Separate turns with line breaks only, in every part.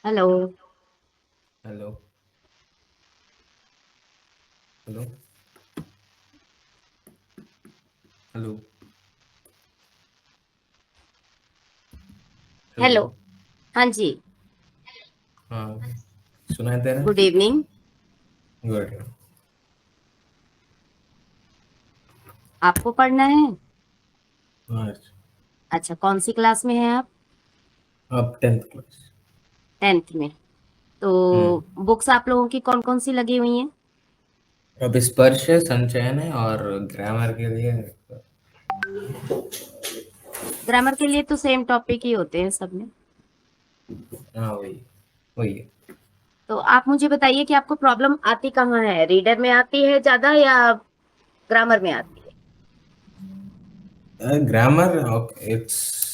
Hello.
Hello. Hello. Hello. Hello.
Hello. हाँ जी।
हाँ, सुनाई दे रहा
गुड
है?
इवनिंग।
गुड।
आपको पढ़ना है?
हाँ।
अच्छा, कौन सी क्लास में है आप?
अब 10th क्लास।
10th में। तो
हम्म।
बुक्स आप लोगों की कौन कौन सी लगी हुई हैं?
अब स्पर्श है, संचयन है और ग्रामर के लिए।
ग्रामर के लिए तो सेम टॉपिक ही होते हैं सब में।
हाँ, वही वही है।
तो आप मुझे बताइए कि आपको प्रॉब्लम आती कहाँ है, रीडर में आती है ज्यादा या ग्रामर में आती है?
ग्रामर इट्स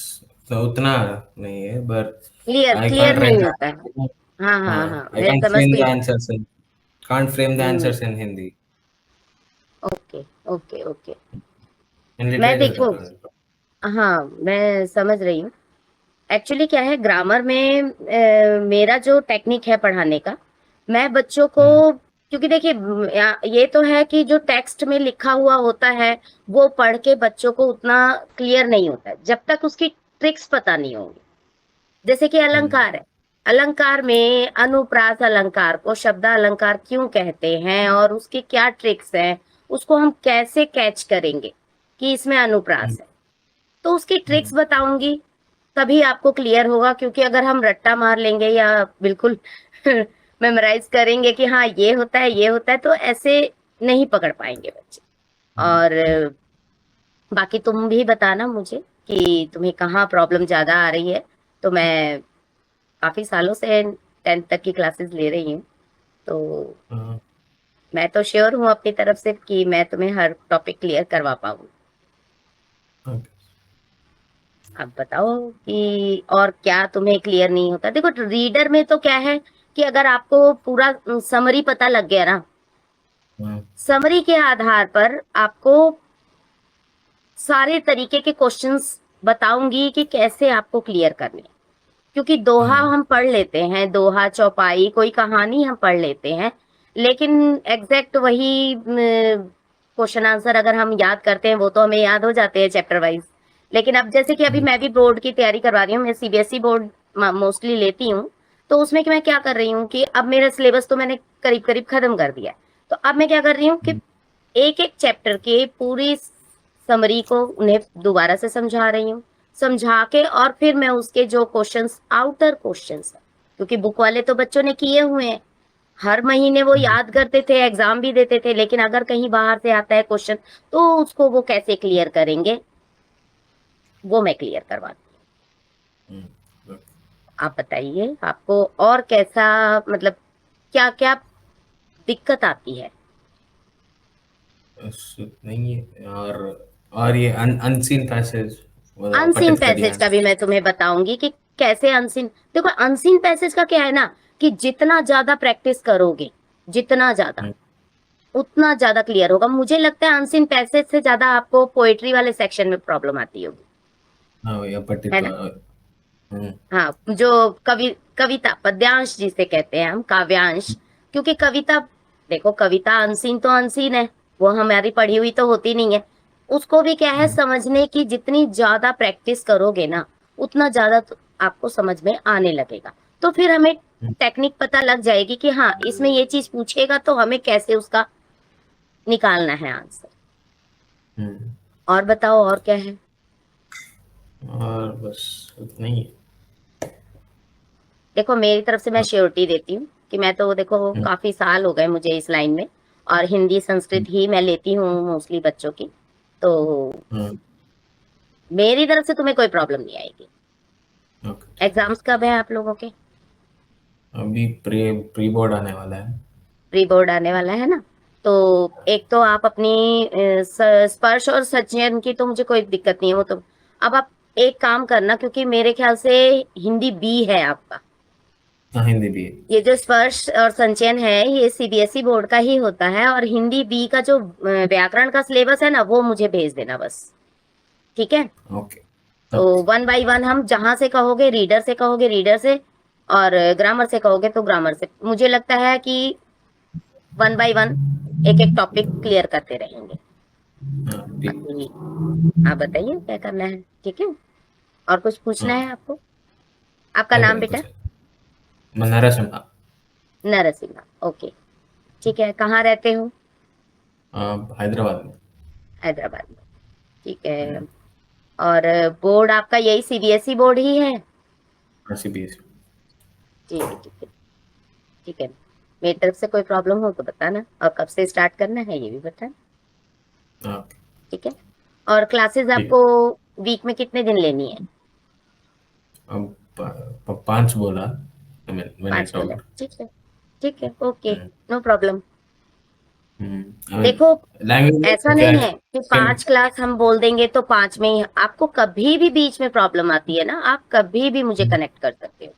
तो उतना नहीं है, but
clear
I
clear
can't
नहीं
राइट।
होता है। हाँ हाँ
हाँ,
हाँ,
आई
मैं
कांट फ्रेम
समझती
द
हूँ।
Answers in can't frame the
hmm.
Answers in Hindi.
Okay okay okay.
इन
मैं
लिटरेचर का
देखो,
तो
हाँ मैं समझ रही हूँ। एक्चुअली क्या है ग्रामर में, मेरा जो टेक्निक है पढ़ाने का, मैं बच्चों को,
हम्म।
क्योंकि देखिए ये तो है कि जो टेक्स्ट में लिखा हुआ होता है वो पढ़ के बच्चों को उतना क्लियर नहीं होता है जब तक उसकी ट्रिक्स पता नहीं होंगी। जैसे कि
हम्म।
अलंकार है। अलंकार में अनुप्रास अलंकार को शब्द अलंकार क्यों कहते हैं और उसकी क्या ट्रिक्स हैं, उसको हम कैसे कैच करेंगे कि इसमें
हम्म।
अनुप्रास है, तो उसकी
हम्म।
ट्रिक्स बताऊंगी। तभी आपको क्लियर होगा, क्योंकि अगर हम रट्टा मार लेंगे या बिल्कुल मेमोराइज करेंगे कि हाँ ये होता है ये होता है, तो ऐसे नहीं पकड़ पाएंगे बच्चे।
हम्म।
और बाकी तुम भी बताना मुझे कि तुम्हें कहाँ प्रॉब्लम ज्यादा आ रही है। तो मैं काफी सालों से 10th तक की क्लासेस ले रही हूँ, तो
हाँ,
मैं तो श्योर हूँ अपनी तरफ से कि मैं तुम्हें हर टॉपिक क्लियर करवा पाऊँ।
ओके।
अब बताओ कि और क्या तुम्हें क्लियर नहीं होता। देखो रीडर में तो क्या है कि अगर आपको पूरा समरी पता लग गया ना,
हाँ।
समरी के आधार पर आपको सारे तरीके के क्वेश्चंस बताऊंगी कि कैसे आपको क्लियर करने हैं। क्योंकि दोहा
हाँ।
हम पढ़ लेते हैं, दोहा चौपाई कोई कहानी हम पढ़ लेते हैं, लेकिन एग्जैक्ट वही क्वेश्चन आंसर अगर हम याद करते हैं वो तो हमें याद हो जाते हैं चैप्टर वाइज। लेकिन अब जैसे कि अभी
हम्म।
मैं भी बोर्ड की तैयारी करवा रही हूँ, मैं सीबीएसई बोर्ड मोस्टली लेती हूँ। तो उसमें कि मैं क्या कर रही हूँ कि अब मेरा सिलेबस तो मैंने करीब करीब खत्म कर दिया है। तो अब मैं क्या कर रही हूँ कि
हम्म।
एक एक चैप्टर के पूरी समरी को उन्हें दोबारा से समझा रही हूँ। समझा के और फिर मैं उसके जो क्वेश्चंस आउटर क्वेश्चंस है, क्योंकि बुक वाले तो बच्चों ने किए हुए हैं, हर महीने वो
हम्म।
याद करते थे, एग्जाम भी देते थे, लेकिन अगर कहीं बाहर से आता है क्वेश्चन तो उसको वो कैसे क्लियर करेंगे, वो मैं क्लियर करवाती हूँ।
हम्म।
आप बताइए आपको और कैसा, मतलब क्या क्या दिक्कत आती है?
नहीं है। और ये अनसीन पैसेज
अनसीन
पठित
पैसेज
करिए।
का भी मैं तुम्हें बताऊंगी कि कैसे अनसीन। देखो अनसीन पैसेज का क्या है ना, कि जितना ज्यादा प्रैक्टिस करोगे, जितना ज्यादा
हम्म।
उतना ज्यादा क्लियर होगा। मुझे लगता है अनसीन पैसेज से ज्यादा आपको पोएट्री वाले सेक्शन में प्रॉब्लम आती होगी,
हाँ, भैया
है
पठित
ना?
हम्म।
हाँ, जो कविता पद्यांश जिसे कहते हैं हम, काव्यांश। क्योंकि कविता, देखो कविता अनसीन तो अनसीन है, वो हमारी पढ़ी हुई तो होती नहीं है। उसको भी क्या है
हम्म।
समझने की, जितनी ज्यादा प्रैक्टिस करोगे ना उतना ज्यादा तो आपको समझ में आने लगेगा। तो फिर हमें
हम्म।
टेक्निक पता लग जाएगी कि हाँ इसमें ये चीज पूछेगा तो हमें कैसे उसका निकालना है आंसर।
हम्म।
और बताओ और क्या है?
और बस उतना ही है।
देखो मेरी तरफ से मैं
हाँ।
श्योरिटी देती हूँ कि मैं तो देखो
हम्म।
काफी साल हो गए मुझे इस लाइन में, और हिंदी
हम्म।
संस्कृत ही मैं लेती हूँ मोस्टली बच्चों की। तो
हाँ,
मेरी तरफ से तुम्हें कोई प्रॉब्लम नहीं आएगी।
ओके, ठीक है।
एग्जाम्स कब है आप लोगों के?
अभी प्री प्री बोर्ड आने वाला है।
प्री बोर्ड आने वाला है ना? तो एक तो आप अपनी स्पर्श और सचयन की तो मुझे कोई दिक्कत नहीं है, वो तो अब आप एक काम करना, क्योंकि मेरे ख्याल से हिंदी बी है आपका।
हाँ, हिंदी भी है।
ये जो स्पर्श और संचयन है ये सीबीएसई बोर्ड का ही होता है, और हिंदी बी का जो व्याकरण का सिलेबस है ना वो मुझे भेज देना बस। ठीक है?
ओके।
तो
ओके।
वन बाय वन हम जहां से कहोगे रीडर से कहोगे रीडर से, और ग्रामर से कहोगे तो ग्रामर से। मुझे लगता है कि 1 बाय 1 एक-एक टॉपिक क्लियर करते रहेंगे।
हाँ ठीक।
बाकी आप बताइए क्या करना है, ठीक है? और कुछ पूछना है
हाँ
आपको? आपका
नहीं
नाम
नहीं
बेटा?
कुछ मैं नरसिम्हा।
नरसिम्हा, ओके, ठीक है। कहाँ रहते हो?
हैदराबाद में।
हैदराबाद में, ठीक है। और बोर्ड आपका यही सीबीएसई बोर्ड ही है?
CBSE।
ठीक है, ठीक है, ठीक है। मेरी तरफ से कोई प्रॉब्लम हो तो बताना, और कब से स्टार्ट करना है ये भी बताना,
हाँ
ठीक है? और क्लासेस
ठीक है।
आपको वीक में कितने दिन लेनी है?
अब 5 बोला, मैंने
5 बोले,
टॉक्ड।
ठीक है, ओके, नो प्रॉब्लम।
हम्म।
देखो, ऐसा
लैंग्वेज क्या
नहीं है कि
कैन।
5 क्लास हम बोल देंगे तो 5 में ही। आपको कभी भी बीच में प्रॉब्लम आती है ना, आप कभी भी मुझे कनेक्ट कर सकते हो।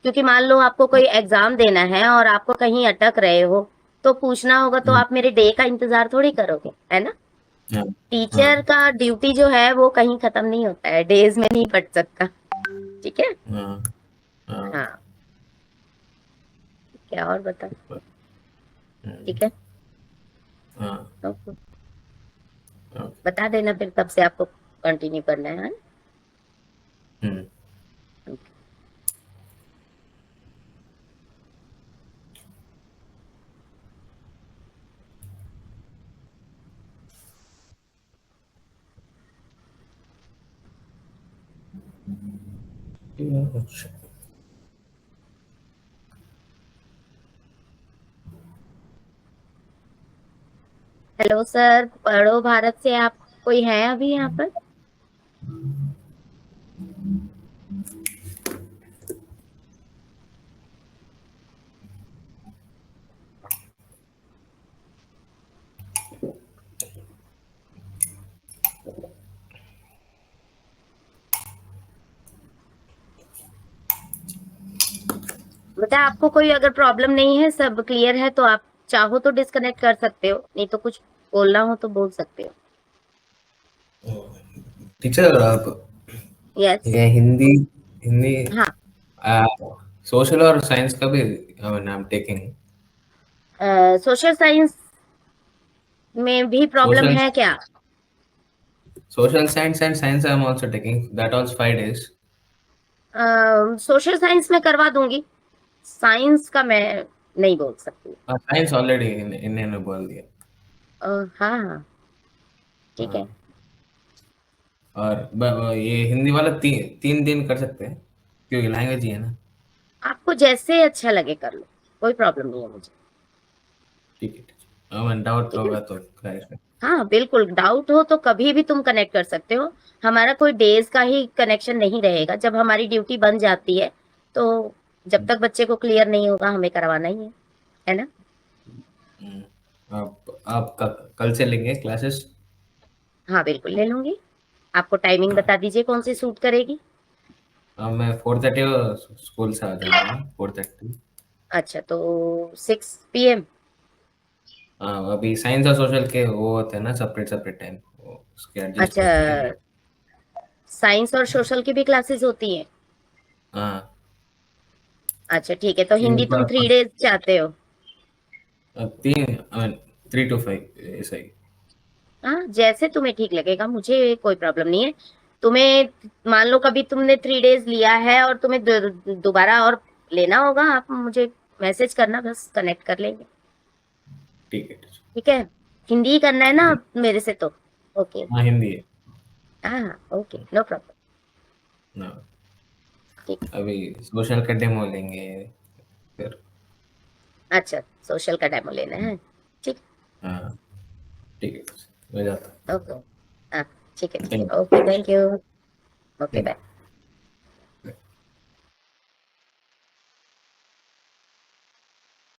क्योंकि मान लो आपको कोई एग्जाम देना है और आपको कहीं अटक रहे हो, तो पूछना होगा, तो आप मेरे डे का इंतजार थोड़ी करोगे, है ना?
हाँ
टीचर
हाँ
का ड्यूटी जो है वो कहीं खत्म नहीं होता है, डेज में नहीं कट सकता, ठीक है?
हाँ हाँ।
हाँ, क्या और बता,
हम्म,
ठीक है?
हाँ
ओके,
हाँ।
बता देना फिर तब से आपको कंटिन्यू करना है।
हम्म। अच्छा।
हेलो सर, पढ़ो भारत से आप कोई है अभी यहाँ पर? बेटा, आपको कोई अगर प्रॉब्लम नहीं है, सब क्लियर है, तो आप चाहो तो डिस्कनेक्ट कर सकते हो, नहीं तो कुछ बोलना हो तो बोल सकते हो।
टीचर आप
यस।
ये हिंदी हिंदी
हाँ।
सोशल और साइंस का भी I am taking.
Social science में भी प्रॉब्लम
सोशल
है क्या?
Social science and science I am also taking that also 5 days।
Social science में करवा दूंगी, साइंस का मैं नहीं बोल सकती।
साइंस ऑलरेडी इन्होंने बोल दिया।
हाँ हाँ, ठीक है।
हाँ। और ये हिंदी वाला 3 दिन कर सकते हैं क्योंकि लैंग्वेज ही है ना।
आपको जैसे अच्छा लगे कर लो, कोई प्रॉब्लम नहीं है मुझे,
ठीक है टीचर, मैं डाउट
ठीक है?
होगा तो क्लैरिफाई।
हाँ बिल्कुल, डाउट हो तो कभी भी तुम कनेक्ट कर सकते हो। हमारा कोई डेज का ही कनेक्शन नहीं रहेगा, जब हमारी ड्यूटी बन जाती है तो जब तक बच्चे को क्लियर नहीं होगा हमें करवाना ही है ना?
आप कल से लेंगे क्लासेस।
हाँ बिल्कुल ले लूंगी। आपको टाइमिंग
हाँ।
बता दीजिए कौन सी सूट करेगी।
मैं 4:30 स्कूल से आ जाऊंगा 4:30।
अच्छा, तो 6 PM।
हाँ अभी साइंस और सोशल के वो होते हैं ना सेपरेट सेपरेट टाइम, उसके एडजस्ट
अच्छा,
करके आएंगे।
साइंस और सोशल की भी क्लासेस होती हैं?
हाँ
अच्छा ठीक है, तो
तीन
हिंदी तुम
पर
3 days चाहते हो?
3 to 5 ऐसा ही।
हाँ, जैसे तुम्हें ठीक लगेगा, मुझे कोई प्रॉब्लम नहीं है। तुम्हें मान लो कभी तुमने 3 days लिया है और तुम्हें दोबारा और लेना होगा, आप मुझे मैसेज करना, बस कनेक्ट कर लेंगे,
ठीक है टीचर।
ठीक है? हिंदी ही करना है ना
ठीक।
अब मेरे से तो? ओके।
हाँ हिंदी है।
हाँ हाँ, ओके, नो प्रॉब्लम,
हाँ
ठीक।
अभी सोशल का डेमो लेंगे फिर।
अच्छा, सोशल का डेमो लेना है, ठीक।
हाँ ठीक है टीचर, मैं जाता
ओके, हाँ, ठीक है,
हूँ।
ठीक है,
thank
okay, thank you. Okay,
you.
Bye.